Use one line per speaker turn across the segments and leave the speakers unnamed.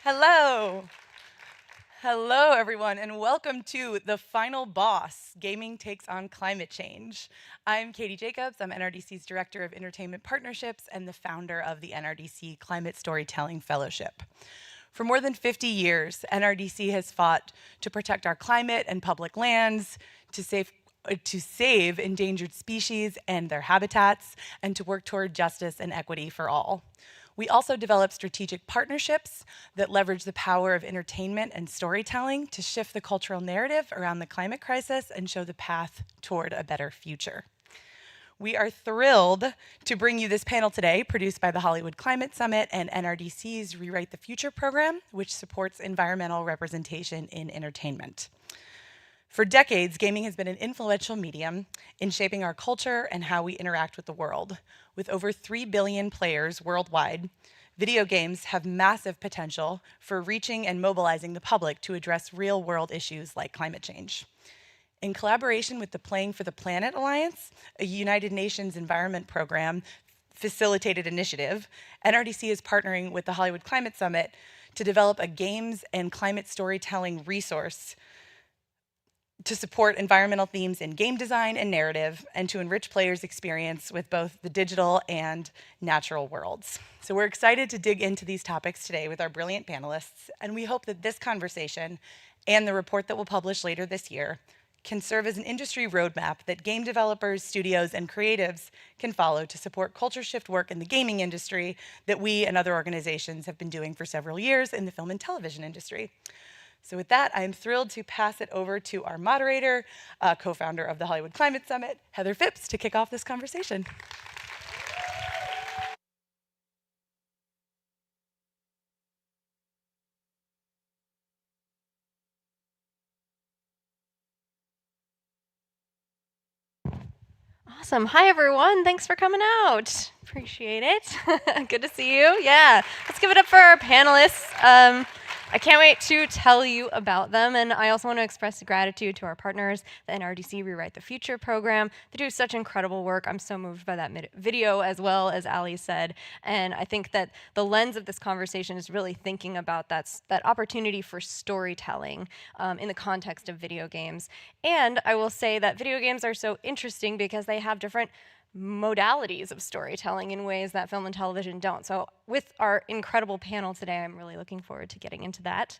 Hello. Hello, everyone, and welcome to The Final Boss, Gaming Takes on Climate Change. I'm Katie Jacobs. I'm NRDC's Director of Entertainment Partnerships and the founder of the NRDC Climate Storytelling Fellowship. For more than 50 years, NRDC has fought to protect our climate and public lands, to save endangered species and their habitats, and to work toward justice and equity for all. We also develop strategic partnerships that leverage the power of entertainment and storytelling to shift the cultural narrative around the climate crisis and show the path toward a better future. We are thrilled to bring you this panel today, produced by the Hollywood Climate Summit and NRDC's Rewrite the Future program, which supports environmental representation in entertainment. For decades, gaming has been an influential medium in shaping our culture and how we interact with the world. With over 3 billion players worldwide, video games have massive potential for reaching and mobilizing the public to address real-world issues like climate change. In collaboration with the Playing for the Planet Alliance, a United Nations Environment Program facilitated initiative, NRDC is partnering with the Hollywood Climate Summit to develop a games and climate storytelling resource to support environmental themes in game design and narrative, and to enrich players' experience with both the digital and natural worlds. So we're excited to dig into these topics today with our brilliant panelists, and we hope that this conversation and the report that we'll publish later this year can serve as an industry roadmap that game developers, studios, and creatives can follow to support culture shift work in the gaming industry that we and other organizations have been doing for several years in the film and television industry. So with that, I'm thrilled to pass it over to our moderator, co-founder of the Hollywood Climate Summit, Heather Fipps, to kick off this conversation.
Awesome. Hi, everyone. Thanks for coming out. Appreciate it. Good to see you. Yeah. Let's give it up for our panelists. I can't wait to tell you about them, and I also want to express gratitude to our partners, the NRDC Rewrite the Future program. They do such incredible work. I'm so moved by that video, as well as Ali said, and I think that the lens of this conversation is really thinking about that opportunity for storytelling in the context of video games. And I will say that video games are so interesting because they have different modalities of storytelling in ways that film and television don't. So with our incredible panel today, I'm really looking forward to getting into that.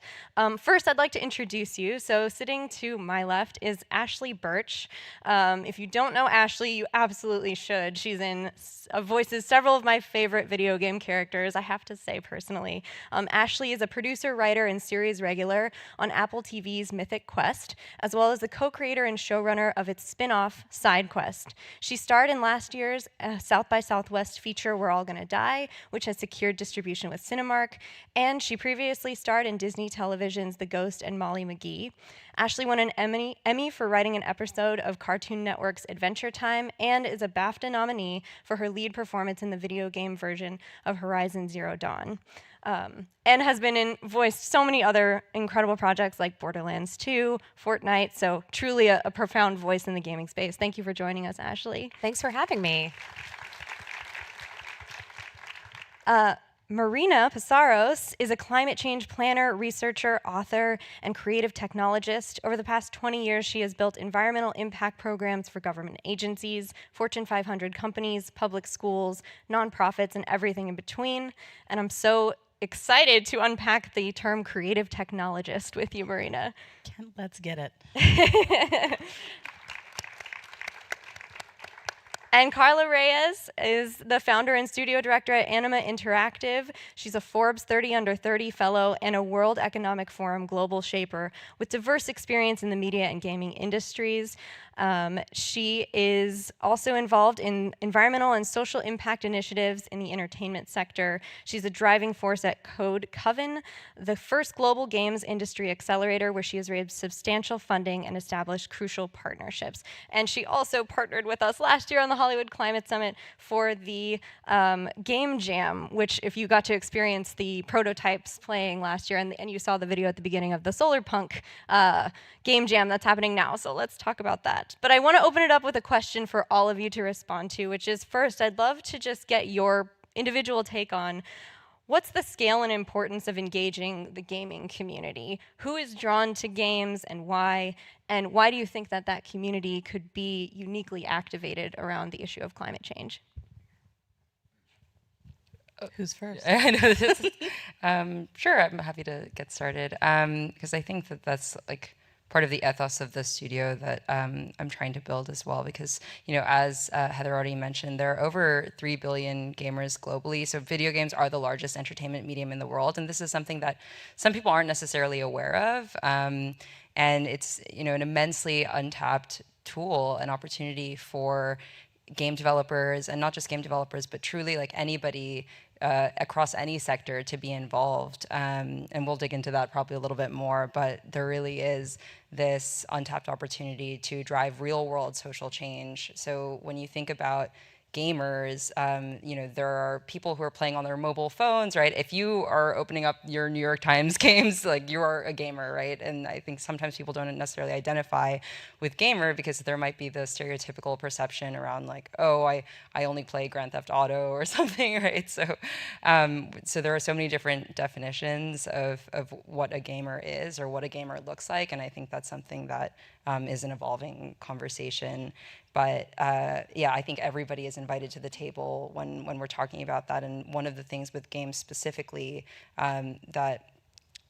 First, I'd like to introduce you. So sitting to my left is Ashley Burch. If you don't know Ashley, you absolutely should. She's voices several of my favorite video game characters, I have to say personally. Ashley is a producer, writer, and series regular on Apple TV's Mythic Quest, as well as the co-creator and showrunner of its spin-off, Side Quest. She starred in last year's South by Southwest feature, We're All Gonna Die, which has secured distribution with Cinemark, and she previously starred in Disney Television's The Ghost and Molly McGee. Ashley won an Emmy for writing an episode of Cartoon Network's Adventure Time and is a BAFTA nominee for her lead performance in the video game version of Horizon Zero Dawn. And has voiced so many other incredible projects like Borderlands 2, Fortnite, so truly a profound voice in the gaming space. Thank you for joining us, Ashley.
Thanks for having me.
Marina Psaros is a climate change planner, researcher, author, and creative technologist. Over the past 20 years, she has built environmental impact programs for government agencies, Fortune 500 companies, public schools, nonprofits, and everything in between. And I'm so excited to unpack the term creative technologist with you, Marina.
Let's get it.
And Karla Reyes is the founder and studio director at Anima Interactive. She's a Forbes 30 Under 30 fellow and a World Economic Forum global shaper with diverse experience in the media and gaming industries. She is also involved in environmental and social impact initiatives in the entertainment sector. She's a driving force at Code Coven, the first global games industry accelerator where she has raised substantial funding and established crucial partnerships. And she also partnered with us last year on the Hollywood Climate Summit for the Game Jam, which if you got to experience the prototypes playing last year and you saw the video at the beginning of the Solar Punk Game Jam that's happening now. So let's talk about that. But I want to open it up with a question for all of you to respond to, which is first, I'd love to just get your individual take on what's the scale and importance of engaging the gaming community? Who is drawn to games and why? And why do you think that that community could be uniquely activated around the issue of climate change?
Who's first?
I know this. Sure, I'm happy to get started because I think that that's like part of the ethos of the studio that I'm trying to build as well. Because as Heather already mentioned, there are over 3 billion gamers globally. So video games are the largest entertainment medium in the world, and this is something that some people aren't necessarily aware of. And it's an immensely untapped tool, an opportunity for game developers, and not just game developers, but truly like anybody across any sector to be involved. And we'll dig into that probably a little bit more, but there really is this untapped opportunity to drive real world social change. So when you think about gamers, there are people who are playing on their mobile phones, right? If you are opening up your New York Times games, like you are a gamer, right? And I think sometimes people don't necessarily identify with gamer because there might be the stereotypical perception around like, oh, I only play Grand Theft Auto or something, right? So there are so many different definitions of what a gamer is or what a gamer looks like, and I think that's something that is an evolving conversation. But yeah, I think everybody is invited to the table when we're talking about that. And one of the things with games specifically that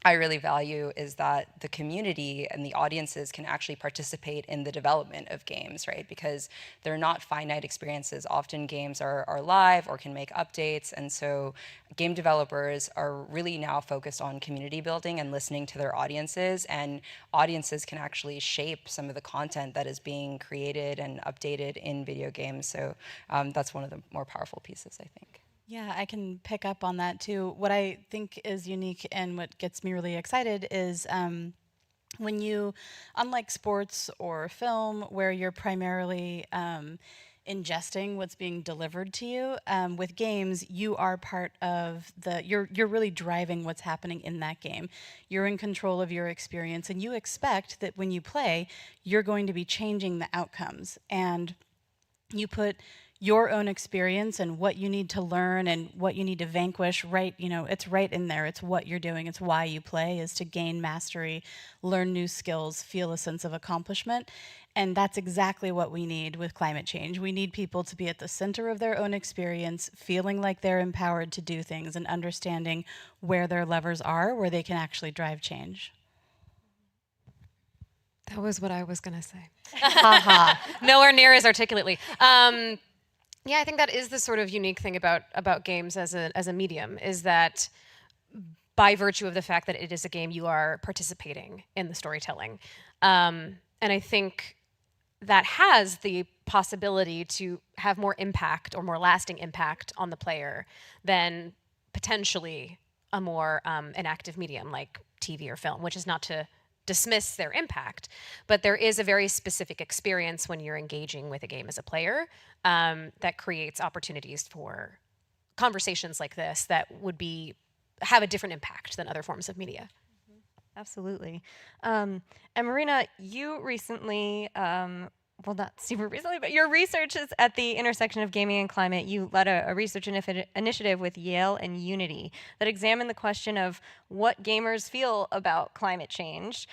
I really value is that the community and the audiences can actually participate in the development of games, right? Because they're not finite experiences. Often games are live or can make updates. And so game developers are really now focused on community building and listening to their audiences. And audiences can actually shape some of the content that is being created and updated in video games. So that's one of the more powerful pieces, I think.
Yeah, I can pick up on that too. What I think is unique and what gets me really excited is when you, unlike sports or film, where you're primarily ingesting what's being delivered to you, with games, you are part of you're really driving what's happening in that game. You're in control of your experience, and you expect that when you play, you're going to be changing the outcomes. And you put your own experience and what you need to learn and what you need to vanquish right, it's right in there. It's what you're doing. It's why you play, is to gain mastery, learn new skills, feel a sense of accomplishment. And that's exactly what we need with climate change. We need people to be at the center of their own experience, feeling like they're empowered to do things and understanding where their levers are, where they can actually drive change.
That was what I was going to say.
Haha.
Nowhere near as articulately. Yeah, I think that is the sort of unique thing about games as a medium, is that by virtue of the fact that it is a game, you are participating in the storytelling. And I think that has the possibility to have more impact or more lasting impact on the player than potentially a more inactive medium like TV or film, which is not to dismiss their impact, but there is a very specific experience when you're engaging with a game as a player that creates opportunities for conversations like this that would have a different impact than other forms of media.
Absolutely. And Marina, you recently, well, not super recently, but your research is at the intersection of gaming and climate. You led a research initiative with Yale and Unity that examined the question of what gamers feel about climate change.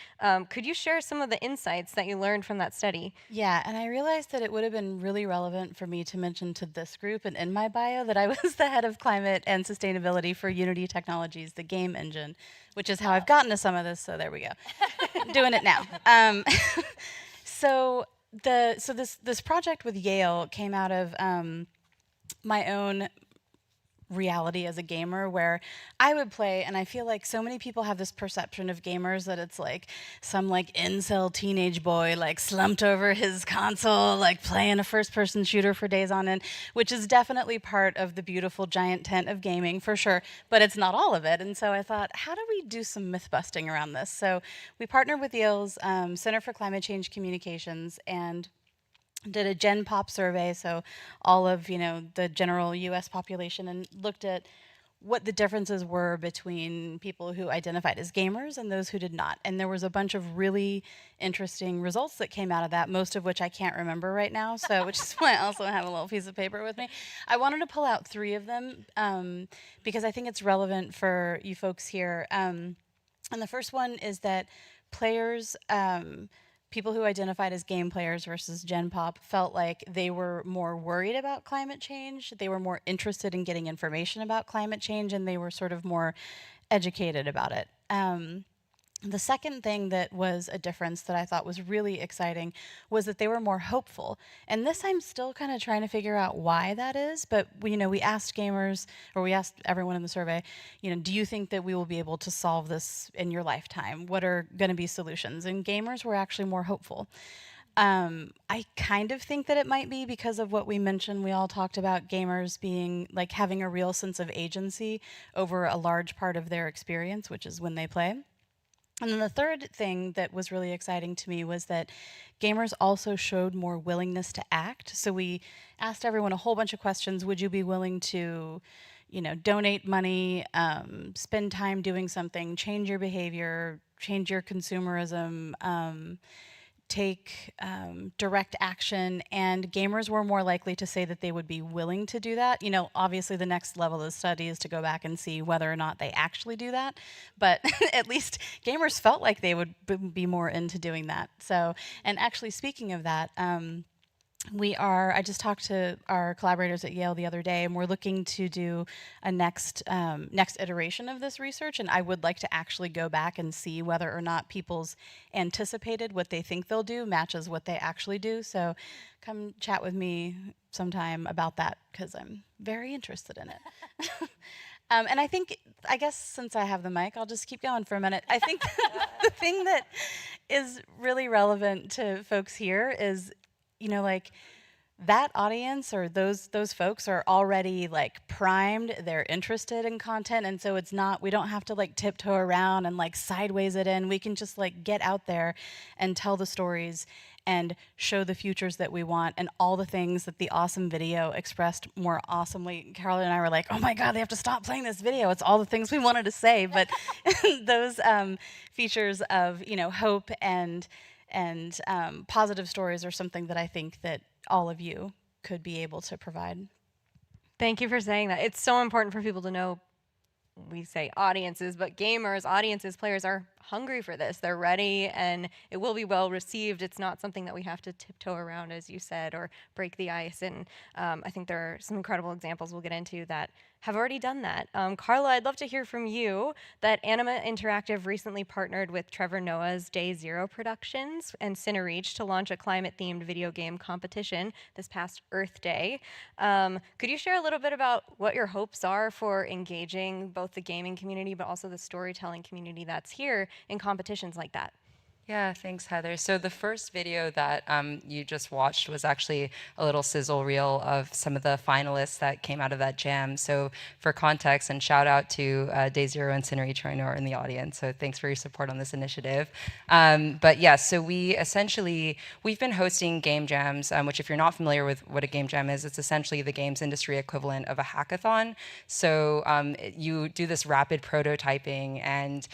Could you share some of the insights that you learned from that study?
Yeah, and I realized that it would have been really relevant for me to mention to this group and in my bio that I was the head of climate and sustainability for Unity Technologies, the game engine, which is how I've gotten to some of this, so there we go. Doing it now. So this project with Yale came out of my own reality as a gamer, where I would play, and I feel like so many people have this perception of gamers that it's like some like incel teenage boy like slumped over his console like playing a first-person shooter for days on end, which is definitely part of the beautiful giant tent of gaming for sure, but it's not all of it. And so I thought, how do we do some myth busting around this? So we partnered with Yale's Center for Climate Change Communications and did a Gen Pop survey, so all of the general U.S. population, and looked at what the differences were between people who identified as gamers and those who did not. And there was a bunch of really interesting results that came out of that, most of which I can't remember right now, so which is why I also have a little piece of paper with me. I wanted to pull out 3 of them because I think it's relevant for you folks here. And the first one is that players, people who identified as game players versus Gen Pop felt like they were more worried about climate change, they were more interested in getting information about climate change, and they were sort of more educated about it. The second thing that was a difference that I thought was really exciting was that they were more hopeful. And this I'm still kind of trying to figure out why that is, but we asked gamers, or we asked everyone in the survey, do you think that we will be able to solve this in your lifetime? What are going to be solutions? And gamers were actually more hopeful. I kind of think that it might be because of what we mentioned. We all talked about gamers being like having a real sense of agency over a large part of their experience, which is when they play. And then the third thing that was really exciting to me was that gamers also showed more willingness to act. So we asked everyone a whole bunch of questions. Would you be willing to, donate money, spend time doing something, change your behavior, change your consumerism, take direct action, and gamers were more likely to say that they would be willing to do that. Obviously the next level of the study is to go back and see whether or not they actually do that, but at least gamers felt like they would be more into doing that. So, and actually speaking of that, I just talked to our collaborators at Yale the other day, and we're looking to do a next iteration of this research, and I would like to actually go back and see whether or not people's anticipated what they think they'll do matches what they actually do. So come chat with me sometime about that, because I'm very interested in it. And I guess since I have the mic, I'll just keep going for a minute. I think the thing that is really relevant to folks here is, that audience or those folks are already like primed, they're interested in content, and so we don't have to like tiptoe around and like sideways it in. We can just like get out there and tell the stories and show the futures that we want and all the things that the awesome video expressed more awesomely. Karla and I were like, oh my God, they have to stop playing this video. It's all the things we wanted to say. But those features of, hope and positive stories are something that I think that all of you could be able to provide.
Thank you for saying that. It's so important for people to know. We say audiences, but gamers, audiences, players are hungry for this. They're ready, and it will be well received. It's not something that we have to tiptoe around, as you said, or break the ice. And I think there are some incredible examples we'll get into that have already done that. Karla, I'd love to hear from you that Anima Interactive recently partnered with Trevor Noah's Day Zero Productions and CineReach to launch a climate-themed video game competition this past Earth Day. Could you share a little bit about what your hopes are for engaging both the gaming community but also the storytelling community that's here in competitions like that?
Yeah, thanks, Heather. So the first video that you just watched was actually a little sizzle reel of some of the finalists that came out of that jam. So for context, and shout out to Day Zero and CineReach who are in the audience. So thanks for your support on this initiative. But yeah, so we've been hosting game jams, which if you're not familiar with what a game jam is, it's essentially the games industry equivalent of a hackathon. So you do this rapid prototyping, and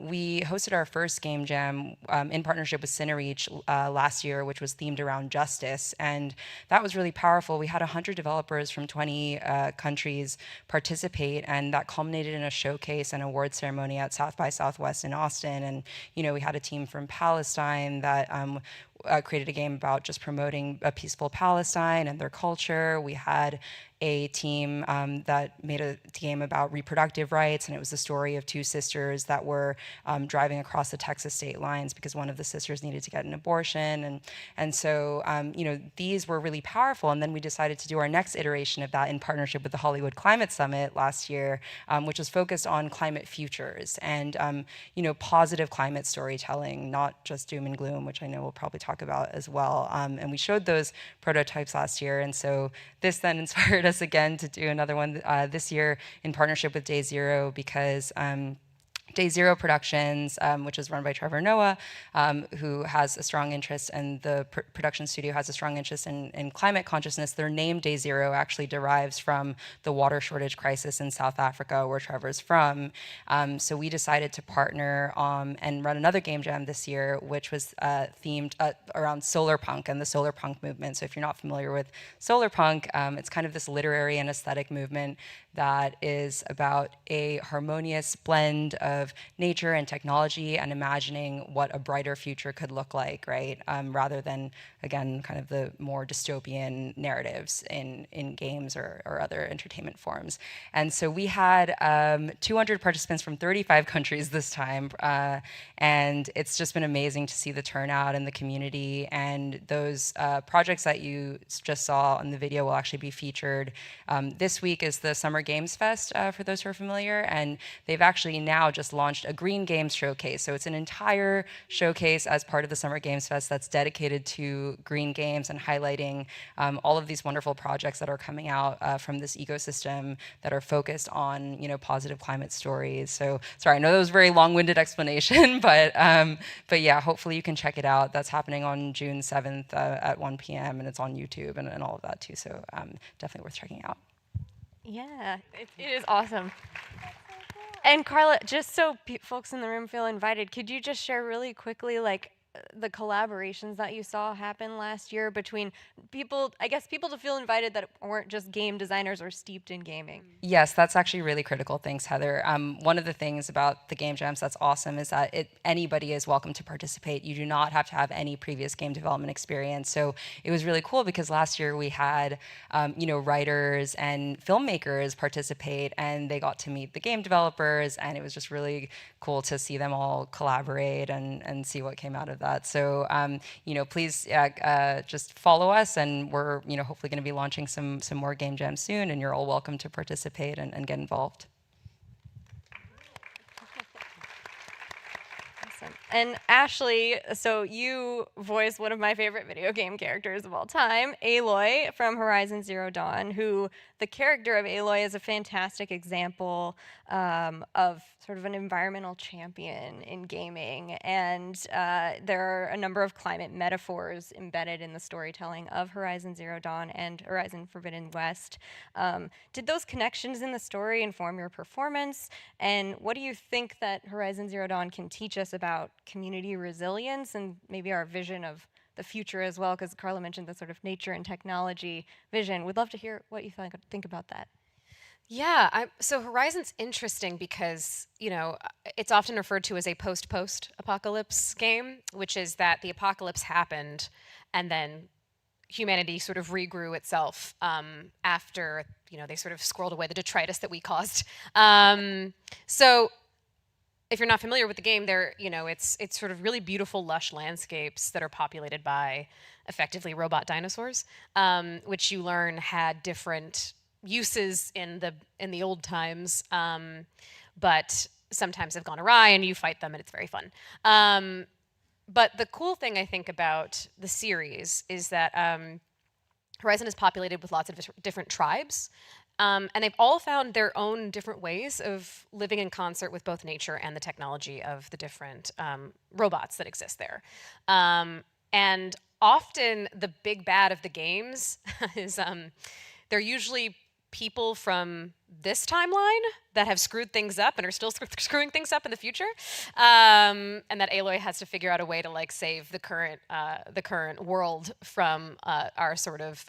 we hosted our first game jam in partnership with CineReach last year, which was themed around justice. And that was really powerful. We had 100 developers from 20 countries participate, and that culminated in a showcase and award ceremony at South by Southwest in Austin. And, we had a team from Palestine that created a game about just promoting a peaceful Palestine and their culture. We had a team that made a game about reproductive rights, and it was the story of 2 sisters that were driving across the Texas state lines because one of the sisters needed to get an abortion, and so these were really powerful. And then we decided to do our next iteration of that in partnership with the Hollywood Climate Summit last year, which was focused on climate futures and positive climate storytelling, not just doom and gloom, which I know we'll probably talk about as well. And we showed those prototypes last year, and so this then inspired us again to do another one this year in partnership with Day Zero, because Day Zero Productions, which is run by Trevor Noah, who has a strong interest, and the production studio has a strong interest in climate consciousness. Their name Day Zero actually derives from the water shortage crisis in South Africa, where Trevor's from. So we decided to partner and run another game jam this year, which was themed around solar punk and the solar punk movement. So if you're not familiar with solar punk, it's kind of this literary and aesthetic movement that is about a harmonious blend of nature and technology and imagining what a brighter future could look like, right? Rather than, again, kind of the more dystopian narratives in games or other entertainment forms. And so we had 200 participants from 35 countries this time. And it's just been amazing to see the turnout in the community. And those projects that you just saw in the video will actually be featured. This week is the Summer Games Fest, for those who are familiar, and they've actually now just launched a Green Games Showcase. So it's an entire showcase as part of the Summer Games Fest that's dedicated to green games and highlighting all of these wonderful projects that are coming out from this ecosystem that are focused on, positive climate stories. So sorry, I know that was a very long-winded explanation, but yeah, hopefully you can check it out. That's happening on June 7th at 1 p.m. and it's on YouTube and all of that too. So definitely worth checking out.
Yeah, it is awesome. And Karla, just so folks in the room feel invited, could you just share really quickly, the collaborations that you saw happen last year between people, I guess people to feel invited that weren't just game designers or steeped in gaming?
Yes, that's actually really critical. Thanks, Heather. One of the things about the game jams that's awesome is that anybody is welcome to participate. You do not have to have any previous game development experience. So it was really cool because last year we had, writers and filmmakers participate, and they got to meet the game developers, and it was just really cool to see them all collaborate and see what came out of that. So, please just follow us, and we're, hopefully going to be launching some more game jams soon, and you're all welcome to participate and get involved.
Awesome. And Ashley, so you voiced one of my favorite video game characters of all time, Aloy from Horizon Zero Dawn, who the character of Aloy is a fantastic example of sort of an environmental champion in gaming. And there are a number of climate metaphors embedded in the storytelling of Horizon Zero Dawn and Horizon Forbidden West. Did those connections in the story inform your performance? And what do you think that Horizon Zero Dawn can teach us about community resilience and maybe our vision of the future as well? Because Karla mentioned the sort of nature and technology vision. We'd love to hear what you think about that.
Yeah, so Horizon's interesting because, it's often referred to as a post-apocalypse game, which is that the apocalypse happened and then humanity sort of regrew itself after, they sort of squirreled away the detritus that we caused. So if you're not familiar with the game, it's sort of really beautiful, lush landscapes that are populated by effectively robot dinosaurs, which you learn had different uses in the old times, but sometimes have gone awry, and you fight them, and it's very fun. But the cool thing I think about the series is that Horizon is populated with lots of different tribes. And they've all found their own different ways of living in concert with both nature and the technology of the different robots that exist there. And often the big bad of the games is they're usually people from this timeline that have screwed things up and are still screwing things up in the future, and that Aloy has to figure out a way to save the current world from our sort of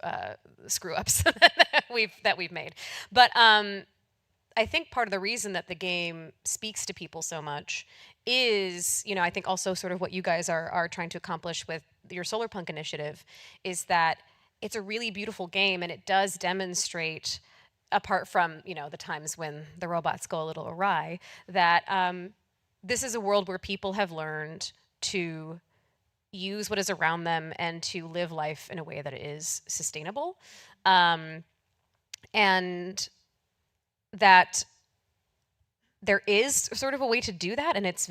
screw ups that we've made. But I think part of the reason that the game speaks to people so much is, I think also sort of what you guys are trying to accomplish with your Solarpunk initiative is that it's a really beautiful game, and it does demonstrate, apart from the times when the robots go a little awry, that this is a world where people have learned to use what is around them and to live life in a way that is sustainable, and that there is sort of a way to do that, and it's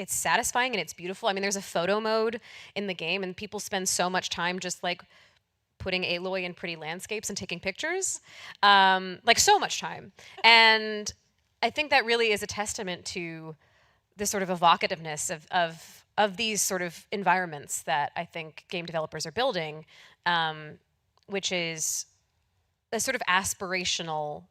satisfying and it's beautiful. I mean, there's a photo mode in the game, and people spend so much time just putting Aloy in pretty landscapes and taking pictures, so much time. And I think that really is a testament to the sort of evocativeness of these sort of environments that I think game developers are building, which is a sort of aspirational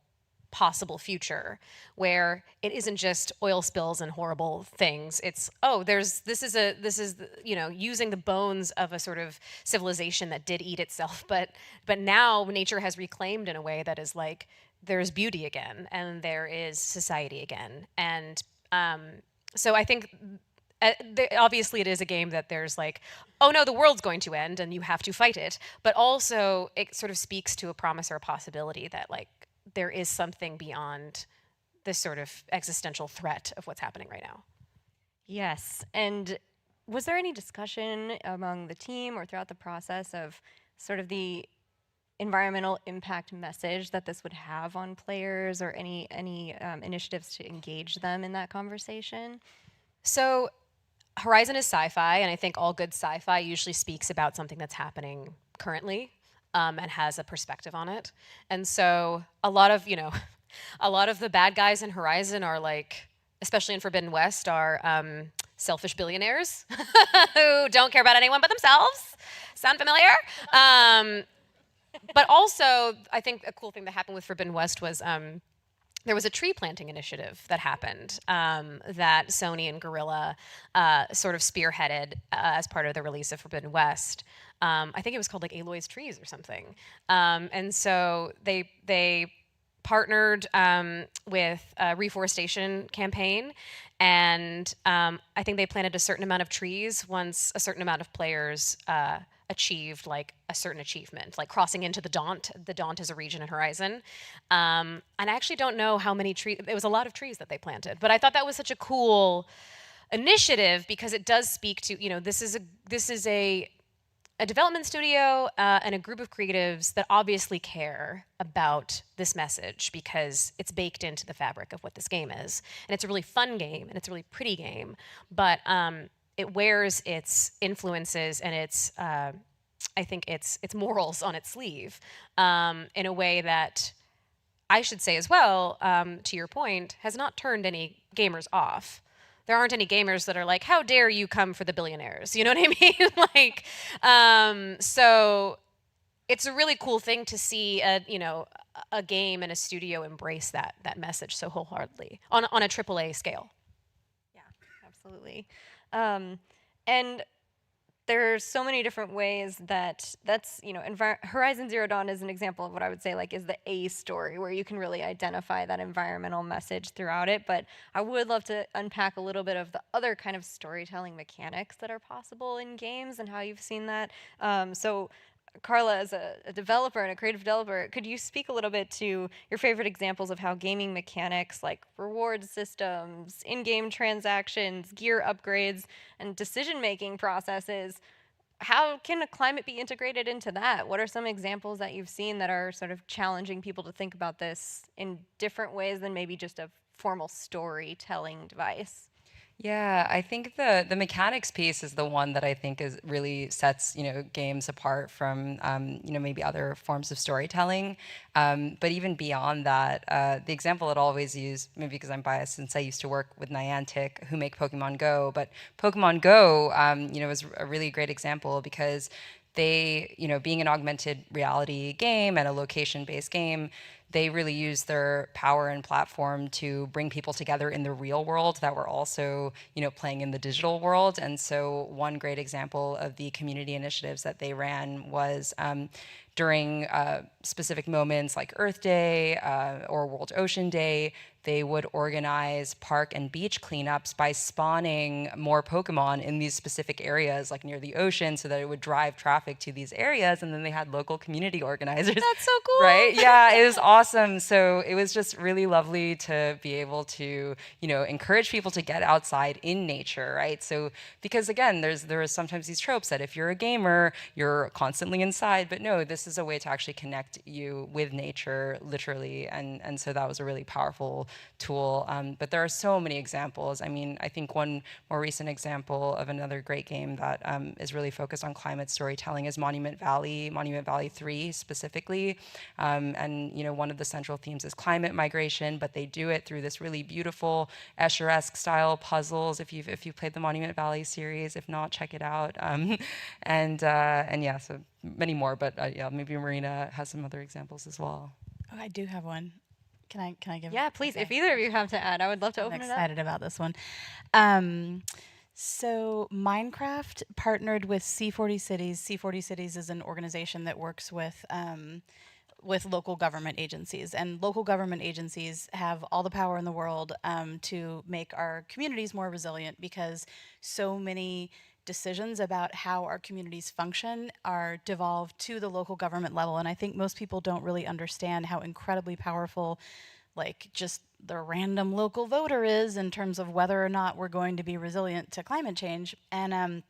possible future where it isn't just oil spills and horrible things. It's this is using the bones of a sort of civilization that did eat itself, but now nature has reclaimed in a way that is like there's beauty again and there is society again. And so I think obviously it is a game that there's like, oh no, the world's going to end and you have to fight it, but also it sort of speaks to a promise or a possibility that like there is something beyond this sort of existential threat of what's happening right now.
Yes. And was there any discussion among the team or throughout the process of sort of the environmental impact message that this would have on players, or any initiatives to engage them in that conversation?
So Horizon is sci-fi, and I think all good sci-fi usually speaks about something that's happening currently. And has a perspective on it. And so a lot of the bad guys in Horizon are like, especially in Forbidden West, are selfish billionaires who don't care about anyone but themselves. Sound familiar? But also, I think a cool thing that happened with Forbidden West was there was a tree planting initiative that happened that Sony and Guerrilla sort of spearheaded as part of the release of Forbidden West. I think it was called like Aloy's Trees or something. And so they partnered with a reforestation campaign, and I think they planted a certain amount of trees once a certain amount of players achieved like a certain achievement, like crossing into the Daunt. The Daunt is a region in Horizon. And I actually don't know how many trees, it was a lot of trees that they planted, but I thought that was such a cool initiative because it does speak to, this is a development studio and a group of creatives that obviously care about this message because it's baked into the fabric of what this game is. And it's a really fun game and it's a really pretty game, but it wears its influences and its, I think its morals on its sleeve in a way that I should say as well, to your point, has not turned any gamers off. There aren't any gamers that are like, how dare you come for the billionaires? You know what I mean? So it's a really cool thing to see a game and a studio embrace that message so wholeheartedly on a AAA scale.
Yeah, absolutely. And there's so many different ways that's Horizon Zero Dawn is an example of what I would say like is the A story where you can really identify that environmental message throughout it. But I would love to unpack a little bit of the other kind of storytelling mechanics that are possible in games and how you've seen that. So Karla, as a developer and a creative developer, could you speak a little bit to your favorite examples of how gaming mechanics like reward systems, in-game transactions, gear upgrades, and decision-making processes, how can a climate be integrated into that? What are some examples that you've seen that are sort of challenging people to think about this in different ways than maybe just a formal storytelling device?
Yeah, I think the mechanics piece is the one that I think is really sets games apart from maybe other forms of storytelling. But even beyond that, the example that I always use, maybe because I'm biased since I used to work with Niantic, who make Pokemon Go, but Pokemon Go, is a really great example because they, being an augmented reality game and a location-based game, they really use their power and platform to bring people together in the real world that were also, playing in the digital world. And so one great example of the community initiatives that they ran was during specific moments like Earth Day or World Ocean Day, they would organize park and beach cleanups by spawning more Pokemon in these specific areas, like near the ocean, so that it would drive traffic to these areas. And then they had local community organizers.
That's so cool.
Right? Yeah, it was awesome. So it was just really lovely to be able to, encourage people to get outside in nature, right? So, because again, there are sometimes these tropes that if you're a gamer, you're constantly inside, but no, this this is a way to actually connect you with nature, literally, and so that was a really powerful tool. But there are so many examples. I mean, I think one more recent example of another great game that is really focused on climate storytelling is Monument Valley 3 specifically. And one of the central themes is climate migration, but they do it through this really beautiful Escher-esque style puzzles. If you've played the Monument Valley series, if not, check it out. And yeah, so many more. But yeah, maybe Marina has some other examples as well.
Oh, I do have one. Can I give?
Yeah, please.
Okay.
If either of you have to add, I would love to
I'm
open it up.
excited about this one. So Minecraft partnered with C40 Cities. C40 Cities is an organization that works with local government agencies, and local government agencies have all the power in the world to make our communities more resilient, because so many decisions about how our communities function are devolved to the local government level. And I think most people don't really understand how incredibly powerful, like, just the random local voter is in terms of whether or not we're going to be resilient to climate change. And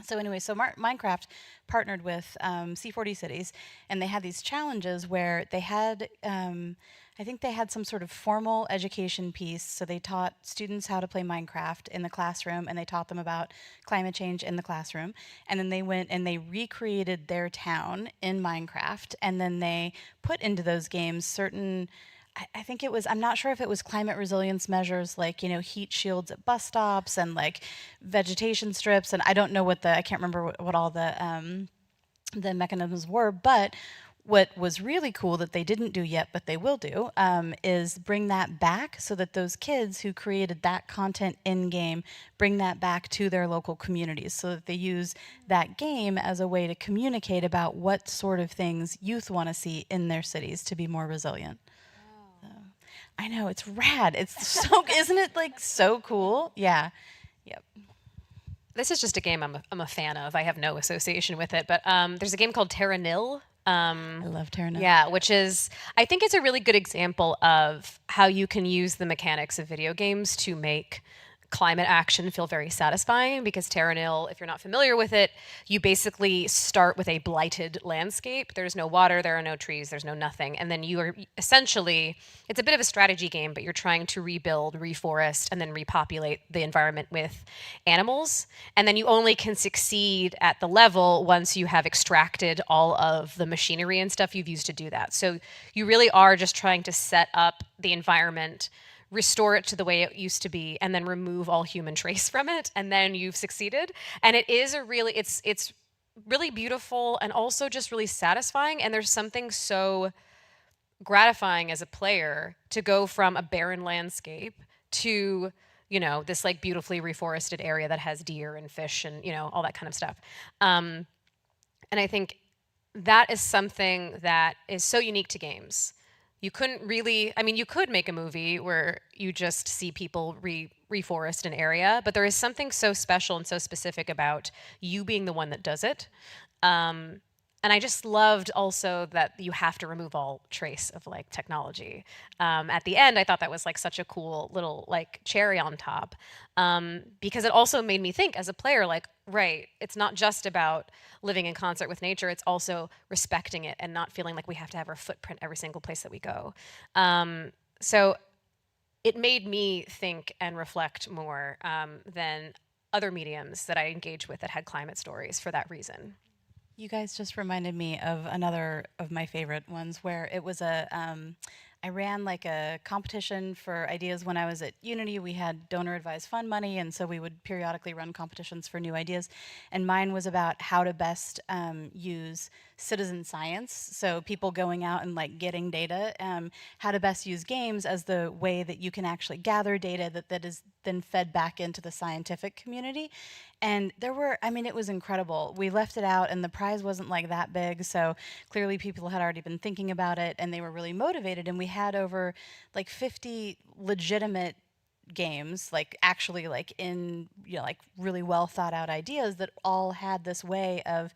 so anyway, Minecraft partnered with C40 Cities, and they had these challenges where they had, I think they had some sort of formal education piece. So they taught students how to play Minecraft in the classroom, and they taught them about climate change in the classroom. And then they went and they recreated their town in Minecraft, and then they put into those games certain, I think it was, I'm not sure if it was climate resilience measures, like, heat shields at bus stops and like vegetation strips. And I don't know I can't remember what all the mechanisms were, but what was really cool that they didn't do yet, but they will do, is bring that back so that those kids who created that content in-game bring that back to their local communities, so that they use that game as a way to communicate about what sort of things youth want to see in their cities to be more resilient. I know, it's rad. It's so, isn't it like so cool? Yeah. Yep.
This is just a game I'm a fan of. I have no association with it, but there's a game called Terra Nil.
I love Terra Nil.
Yeah, which is, I think it's a really good example of how you can use the mechanics of video games to make climate action feel very satisfying, because Terra Nil, if you're not familiar with it, you basically start with a blighted landscape. There's no water, there are no trees, there's no nothing. And then you are essentially, it's a bit of a strategy game, but you're trying to rebuild, reforest, and then repopulate the environment with animals. And then you only can succeed at the level once you have extracted all of the machinery and stuff you've used to do that. So you really are just trying to set up the environment, restore it to the way it used to be, and then remove all human trace from it, and then you've succeeded. And it is it's really beautiful and also just really satisfying. And there's something so gratifying as a player to go from a barren landscape to, this like beautifully reforested area that has deer and fish and, all that kind of stuff. And I think that is something that is so unique to games. You couldn't really, you could make a movie where you just see people reforest an area, but there is something so special and so specific about you being the one that does it. And I just loved also that you have to remove all trace of like technology. At the end, I thought that was like such a cool little like cherry on top, because it also made me think as a player, like, right, it's not just about living in concert with nature, it's also respecting it and not feeling like we have to have our footprint every single place that we go. So it made me think and reflect more than other mediums that I engage with that had climate stories for that reason.
You guys just reminded me of another of my favorite ones, where it was I ran like a competition for ideas when I was at Unity. We had donor advised fund money, and so we would periodically run competitions for new ideas. And mine was about how to best use citizen science, so people going out and like getting data, how to best use games as the way that you can actually gather data that is then fed back into the scientific community. And there were, it was incredible. We left it out, and the prize wasn't like that big, so clearly people had already been thinking about it, and they were really motivated. And we had over like 50 legitimate games, like actually like in, like really well thought out ideas that all had this way of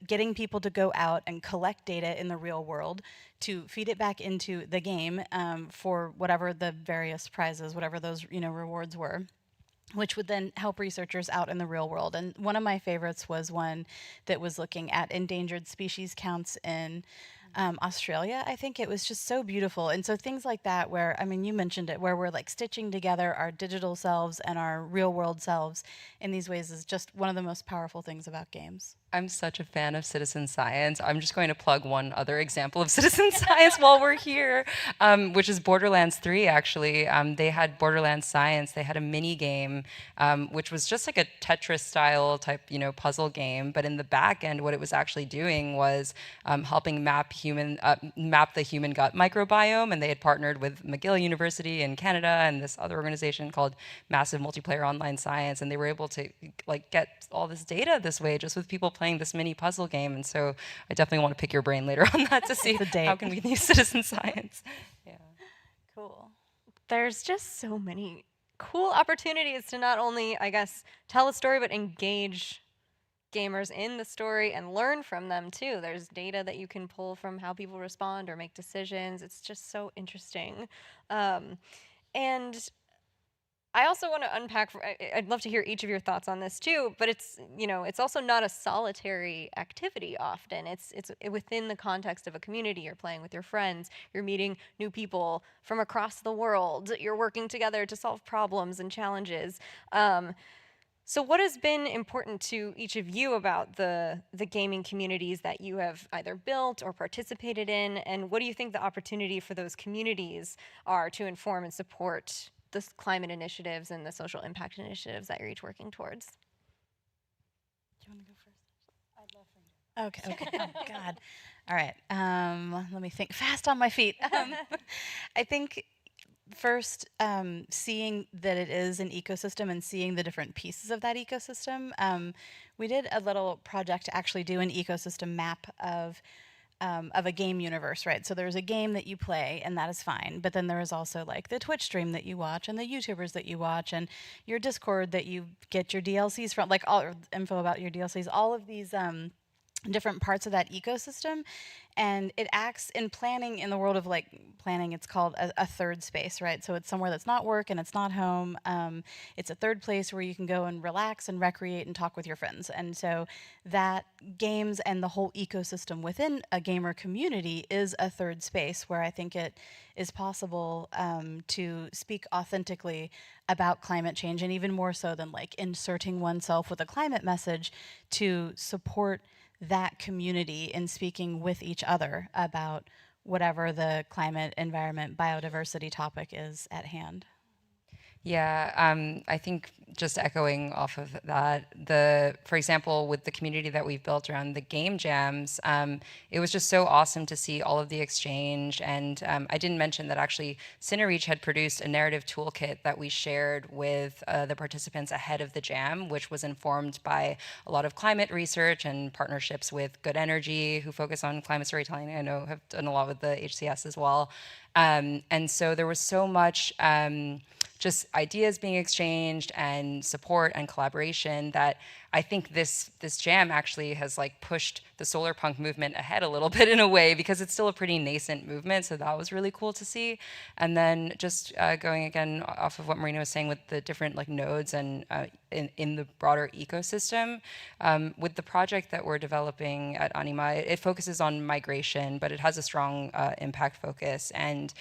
getting people to go out and collect data in the real world to feed it back into the game for whatever the various prizes, whatever those rewards were. which would then help researchers out in the real world. And one of my favorites was one that was looking at endangered species counts in Australia. I think it was just so beautiful. And so things like that, where, I mean, you mentioned it, where we're like stitching together our digital selves and our real world selves in these ways, is just one of the most powerful things about games.
I'm such a fan of citizen science. I'm just going to plug one other example of citizen science while we're here, which is Borderlands 3, actually. They had Borderlands Science. They had a mini game, which was just like a Tetris-style type, puzzle game. But in the back end, what it was actually doing was helping map the human gut microbiome. And they had partnered with McGill University in Canada and this other organization called Massive Multiplayer Online Science. And they were able to get all this data this way, just with people playing this mini puzzle game. And so I definitely want to pick your brain later on that to see how can we use citizen science. Yeah.
Cool.
There's just so many cool opportunities to not only, I guess, tell a story, but engage gamers in the story and learn from them too. There's data that you can pull from how people respond or make decisions. It's just so interesting. And I also want to unpack, I'd love to hear each of your thoughts on this too, but it's also not a solitary activity often. It's within the context of a community. You're playing with your friends, you're meeting new people from across the world, you're working together to solve problems and challenges. So what has been important to each of you about the gaming communities that you have either built or participated in, and what do you think the opportunity for those communities are to inform and support the climate initiatives and the social impact initiatives that you're each working towards?
Do you want to go first? I'd love for you. Okay. Oh, God. All right. Let me think fast on my feet. I think first, seeing that it is an ecosystem and seeing the different pieces of that ecosystem. We did a little project to actually do an ecosystem map of a game universe, right? So there's a game that you play, and that is fine. But then there is also like the Twitch stream that you watch, and the YouTubers that you watch, and your Discord that you get your DLCs from, like all info about your DLCs, all of these different parts of that ecosystem. And it acts in planning, in the world of like planning, it's called a third space, right? So it's somewhere that's not work and it's not home. It's a third place where you can go and relax and recreate and talk with your friends. And so that games and the whole ecosystem within a gamer community is a third space where I think it is possible to speak authentically about climate change, and even more so than like inserting oneself with a climate message, to support that community in speaking with each other about whatever the climate, environment, biodiversity topic is at hand.
Yeah, I think just echoing off of that, for example, with the community that we've built around the game jams, it was just so awesome to see all of the exchange. And I didn't mention that actually CineReach had produced a narrative toolkit that we shared with the participants ahead of the jam, which was informed by a lot of climate research and partnerships with Good Energy, who focus on climate storytelling. I know have done a lot with the HCS as well. And so there was so much just ideas being exchanged and support and collaboration that I think this jam actually has like pushed the solar punk movement ahead a little bit in a way, because it's still a pretty nascent movement. So that was really cool to see. And then just going again off of what Marina was saying with the different like nodes and in the broader ecosystem, with the project that we're developing at Anima, it focuses on migration, but it has a strong impact focus. And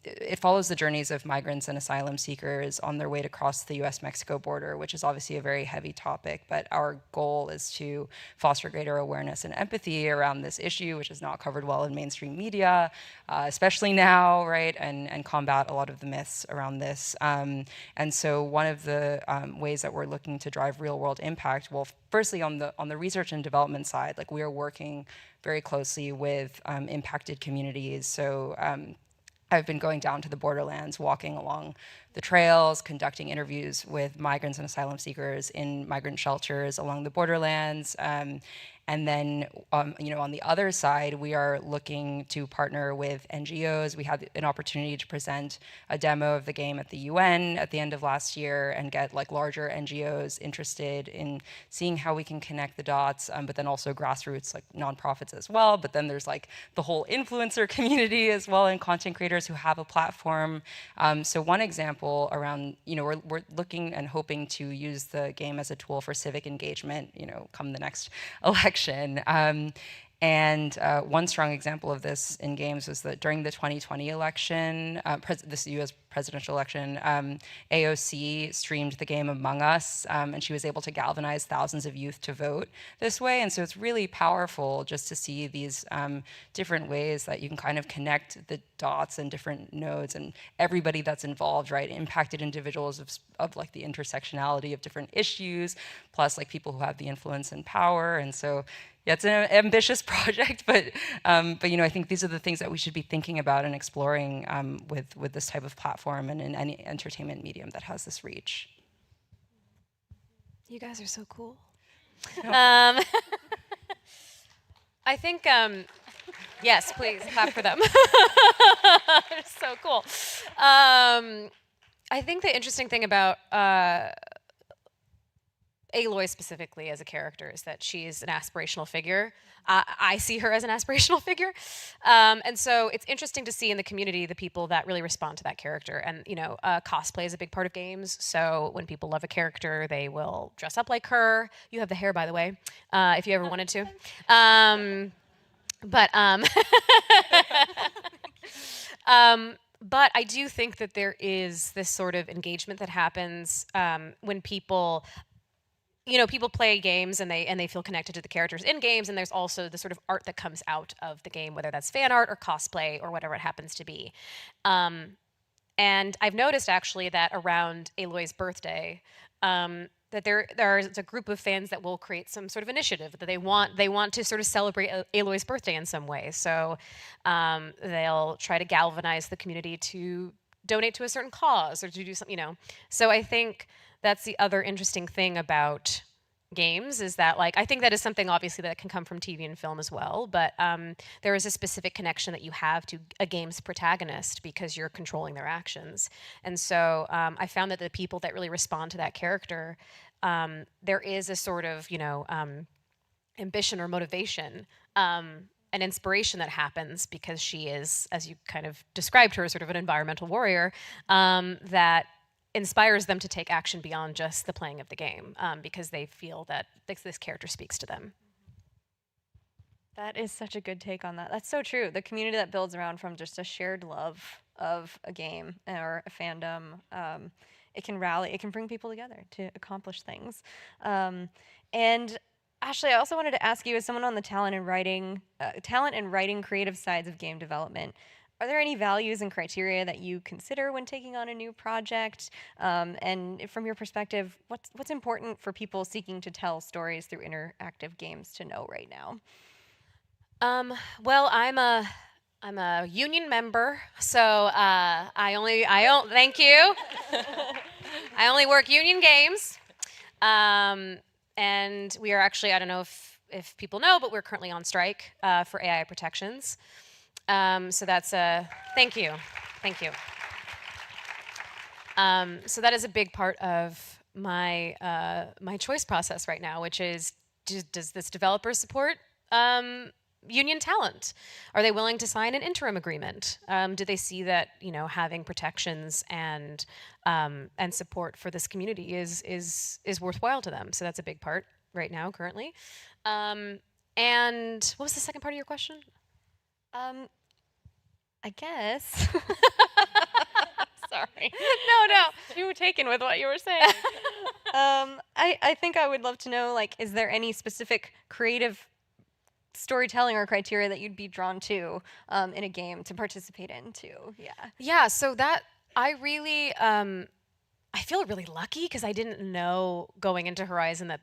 it follows the journeys of migrants and asylum seekers on their way to cross the US-Mexico border, which is obviously a very heavy topic. But our goal is to foster greater awareness and empathy around this issue, which is not covered well in mainstream media, especially now, right? And combat a lot of the myths around this. And so one of the ways that we're looking to drive real-world impact, well, firstly on the research and development side, like we are working very closely with impacted communities. So I've been going down to the borderlands, walking along the trails, conducting interviews with migrants and asylum seekers in migrant shelters along the borderlands. And then, on the other side, we are looking to partner with NGOs. We had an opportunity to present a demo of the game at the UN at the end of last year and get like larger NGOs interested in seeing how we can connect the dots, but then also grassroots like nonprofits as well. But then there's like the whole influencer community as well, and content creators who have a platform. So one example around, we're looking and hoping to use the game as a tool for civic engagement, come the next election. And one strong example of this in games was that during the 2020 election, this US presidential election, AOC streamed the game Among Us, and she was able to galvanize thousands of youth to vote this way. And so it's really powerful just to see these different ways that you can kind of connect the dots and different nodes and everybody that's involved, right? Impacted individuals of like the intersectionality of different issues, plus like people who have the influence and power. And so yeah, it's an ambitious project, but I think these are the things that we should be thinking about and exploring with this type of platform and in any entertainment medium that has this reach.
You guys are so cool. I think, yes, please clap for them. It's so cool. I think the interesting thing about Aloy specifically as a character is that she's an aspirational figure. I see her as an aspirational figure. And so it's interesting to see in the community the people that really respond to that character. And, cosplay is a big part of games. So when people love a character, they will dress up like her. You have the hair, by the way, if you ever wanted to. But I do think that there is this sort of engagement that happens when people people play games and they feel connected to the characters in games, and there's also the sort of art that comes out of the game, whether that's fan art or cosplay or whatever it happens to be. And I've noticed actually that around Aloy's birthday, that there's a group of fans that will create some sort of initiative that they want to sort of celebrate Aloy's birthday in some way. So they'll try to galvanize the community to donate to a certain cause or to do something, So I think that's the other interesting thing about games is that, I think that is something obviously that can come from TV and film as well, but there is a specific connection that you have to a game's protagonist because you're controlling their actions. And so I found that the people that really respond to that character, there is a sort of, ambition or motivation, an inspiration that happens because she is, as you kind of described her, sort of an environmental warrior, that inspires them to take action beyond just the playing of the game because they feel that this character speaks to them.
That is such a good take on that. That's so true. The community that builds around from just a shared love of a game or a fandom, it can rally, it can bring people together to accomplish things. And Ashley, I also wanted to ask you, as someone on the talent and writing creative sides of game development, are there any values and criteria that you consider when taking on a new project? And from your perspective, what's important for people seeking to tell stories through interactive games to know right now?
Well, I'm a union member, so thank you. I only work union games, and we are actually, I don't know if people know, but we're currently on strike for AI protections. So that's thank you. So that is a big part of my my choice process right now, which is, does this developer support union talent? Are they willing to sign an interim agreement? Do they see that having protections and support for this community is worthwhile to them? So that's a big part right now, currently. And what was the second part of your question?
I guess. Sorry.
No.
You were taken with what you were saying. I think I would love to know, is there any specific creative storytelling or criteria that you'd be drawn to in a game to participate in too?
Yeah, so that I really, I feel really lucky because I didn't know going into Horizon that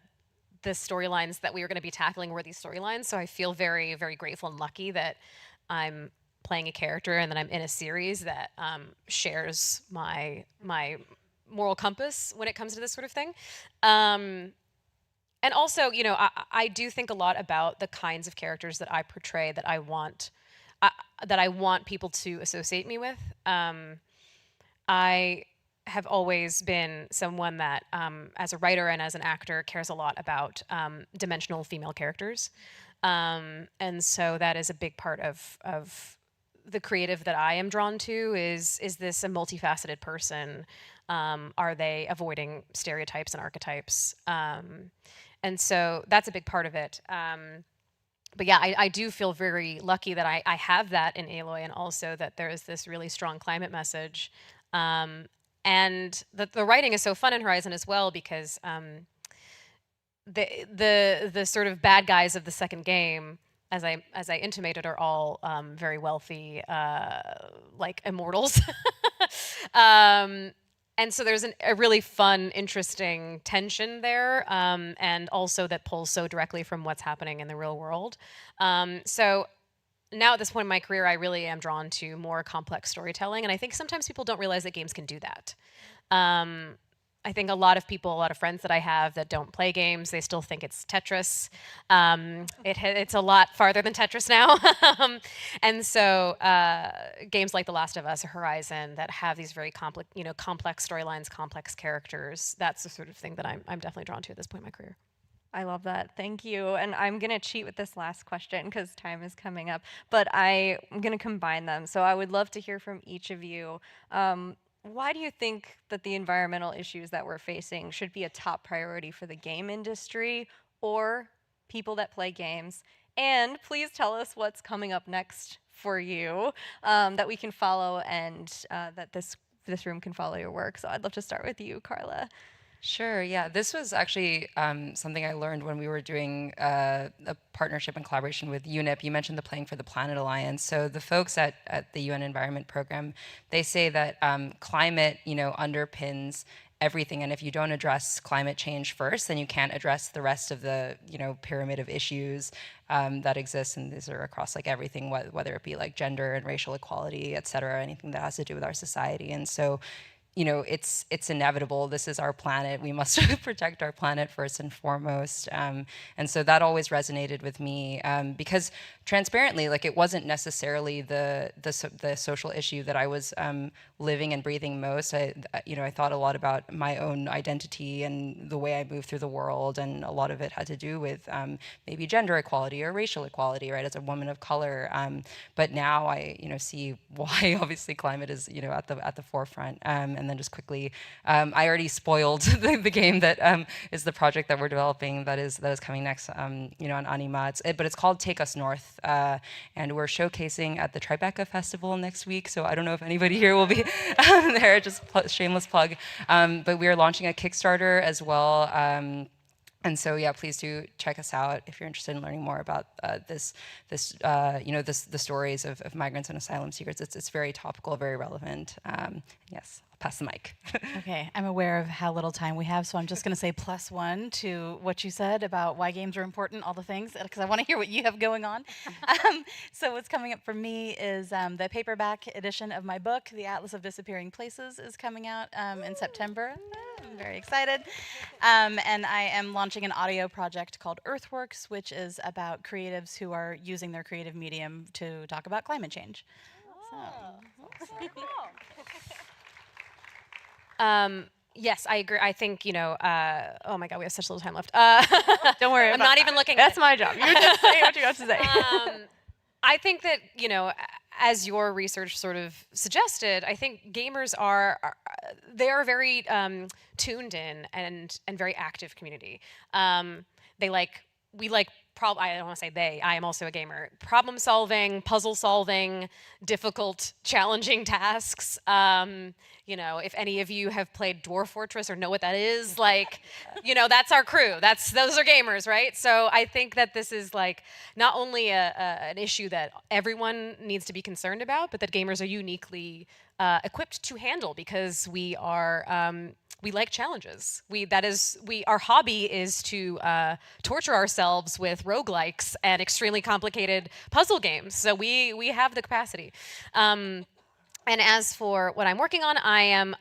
the storylines that we were going to be tackling were these storylines. So I feel very, very grateful and lucky that I'm playing a character and that I'm in a series that shares my moral compass when it comes to this sort of thing. And also, I do think a lot about the kinds of characters that I portray that I want people to associate me with. I have always been someone that, as a writer and as an actor, cares a lot about dimensional female characters. And so that is a big part of the creative that I am drawn to is this a multifaceted person? Are they avoiding stereotypes and archetypes? And so that's a big part of it. But yeah, I do feel very lucky that I have that in Aloy, and also that there is this really strong climate message. And the writing is so fun in Horizon as well, because the sort of bad guys of the second game, as I intimated, are all very wealthy, like immortals. And so there's a really fun, interesting tension there, and also that pulls so directly from what's happening in the real world. So now at this point in my career, I really am drawn to more complex storytelling, and I think sometimes people don't realize that games can do that. I think a lot of friends that I have that don't play games, they still think it's Tetris. It's a lot farther than Tetris now. And so games like The Last of Us or Horizon that have these very complex storylines, complex characters, that's the sort of thing that I'm definitely drawn to at this point in my career.
I love that. Thank you. And I'm going to cheat with this last question because time is coming up, but I'm going to combine them. So I would love to hear from each of you. Why do you think that the environmental issues that we're facing should be a top priority for the game industry or people that play games? And please tell us what's coming up next for you that we can follow, and that this room can follow your work. So I'd love to start with you, Karla.
Sure, yeah. This was actually something I learned when we were doing a partnership and collaboration with UNIP. You mentioned the Playing for the Planet Alliance. So the folks at the UN Environment Program, they say that climate, underpins everything. And if you don't address climate change first, then you can't address the rest of the, pyramid of issues that exist. And these are across like everything, whether it be like gender and racial equality, et cetera, anything that has to do with our society. And so it's inevitable. This is our planet. We must protect our planet first and foremost. And so that always resonated with me because transparently, like it wasn't necessarily the social issue that I was living and breathing most. I thought a lot about my own identity and the way I move through the world, and a lot of it had to do with maybe gender equality or racial equality, right? As a woman of color. But now I see why obviously climate is at the forefront. And then just quickly, I already spoiled the game that is the project that we're developing that is coming next, on Anima. But it's called Take Us North, and we're showcasing at the Tribeca Festival next week. So I don't know if anybody here will be there. Just shameless plug. But we are launching a Kickstarter as well. And so, yeah, please do check us out if you're interested in learning more about the stories of migrants and asylum seekers. It's very topical, very relevant. Yes, I'll pass the mic.
Okay, I'm aware of how little time we have, so I'm just going to say +1 to what you said about why games are important, all the things, because I want to hear what you have going on. So what's coming up for me is the paperback edition of my book, The Atlas of Disappearing Places, is coming out in September. I'm very excited. And I am launching an audio project called Earthworks, which is about creatives who are using their creative medium to talk about climate change.
Yes, I agree. I think, oh my God, we have such little time left.
Don't worry.
I'm not even looking.
That's my job. You just say what you got to say.
I think that, as your research sort of suggested, I think gamers they are very tuned in and very active community. I don't want to say they, I am also a gamer. Problem solving, puzzle solving, difficult, challenging tasks. If any of you have played Dwarf Fortress or know what that is, that's our crew. Those are gamers, right? So I think that this is not only an issue that everyone needs to be concerned about, but that gamers are uniquely equipped to handle because we like challenges. Our hobby is to torture ourselves with roguelikes and extremely complicated puzzle games. So we have the capacity. And as for what I'm working on, I'm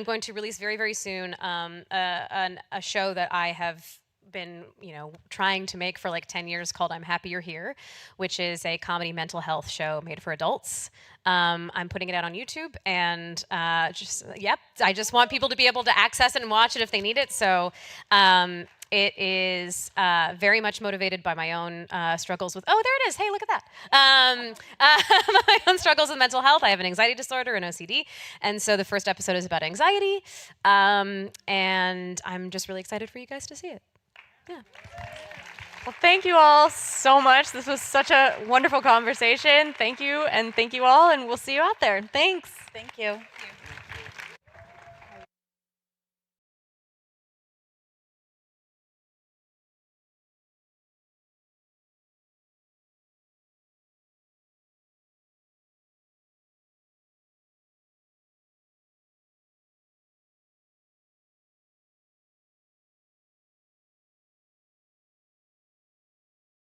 going to release very, very soon a show that I have been, trying to make for like 10 years called I'm Happy You're Here, which is a comedy mental health show made for adults. I'm putting it out on YouTube, and I just want people to be able to access it and watch it if they need it. So it is very much motivated by my own struggles with, oh, there it is. Hey, look at that. My own struggles with mental health. I have an anxiety disorder and OCD. And so the first episode is about anxiety. And I'm just really excited for you guys to see it. Yeah.
Well, thank you all so much. This was such a wonderful conversation. Thank you, and thank you all, and we'll see you out there. Thanks.
Thank you.